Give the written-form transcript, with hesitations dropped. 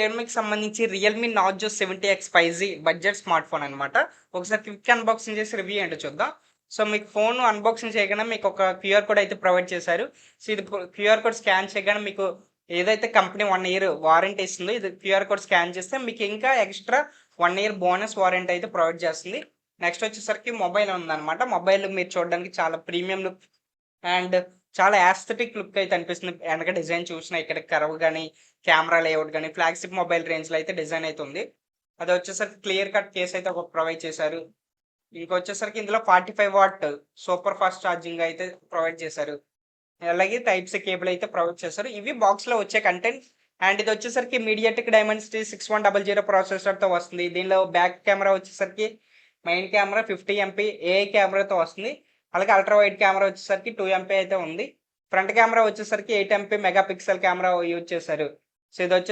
రియల్‌మీకి సంబంధించి Realme Narzo 70X 5G budget smart phone అనమాట. ఒకసారి క్విక్ అన్బాక్సింగ్ చేసి రివ్యూ ఏంటో చూద్దాం. సో, మీకు ఫోన్ అన్బాక్సింగ్ చేయగానే మీకు ఒక క్యూఆర్ కోడ్ అయితే ప్రొవైడ్ చేశారు. సో, ఇది క్యూఆర్ కోడ్ స్కాన్ చేయగానే మీకు ఏదైతే కంపెనీ 1 ఇయర్ వారంటీ ఇస్తుందో ఇది క్యూఆర్ కోడ్ స్కాన్ చేస్తే మీకు ఇంకా ఎక్స్‌ట్రా 1 ఇయర్ బోనస్ వారంటీ అయితే ప్రొవైడ్ చేస్తుంది. నెక్స్ట్ వచ్చేసరికి మొబైల్ ఉందనమాట. మొబైల్ మీరు చూడడానికి చాలా ప్రీమియం లుక్ అండ్ చాలా యాస్థెటిక్ లుక్ అయితే అనిపిస్తుంది. వెనక డిజైన్ చూసినా ఇక్కడ కర్వ్ గాని, కెమెరా లేఅవుట్ గాని, ఫ్లాగ్‌షిప్ మొబైల్ రేంజ్‌లో అయితే డిజైన్ అయితే ఉంది. అదొచ్చేసరికి క్లియర్ కట్ కేస్ అయితే ఒకటి ప్రొవైడ్ చేశారు. ఇంకొచ్చేసరికి ఇందులో 45 వాట్ సూపర్ ఫాస్ట్ ఛార్జింగ్ అయితే ప్రొవైడ్ చేశారు. అలాగే టైప్ సి కేబుల్ అయితే ప్రొవైడ్ చేశారు. ఇవి బాక్స్‌లో వచ్చే కంటెంట్. అండ్ ఇదొచ్చేసరికి మీడియాటెక్ డైమెన్సిటీ 6100 ప్రాసెసర్‌తో వస్తుంది. దీనిలో బ్యాక్ కెమెరా వచ్చేసరికి మెయిన్ కెమెరా 50 ఎంపీ ఏఐ కెమెరాతో వస్తుంది. అలాగే అల్ట్రా వైడ్ కెమెరా వచ్చేసరికి 2 ఎంపీ అయితే ఉంది. ఫ్రంట్ కెమెరా వచ్చేసరికి 8 MP mega pixel camera use చేశారు. సో, ఇదొచ్చే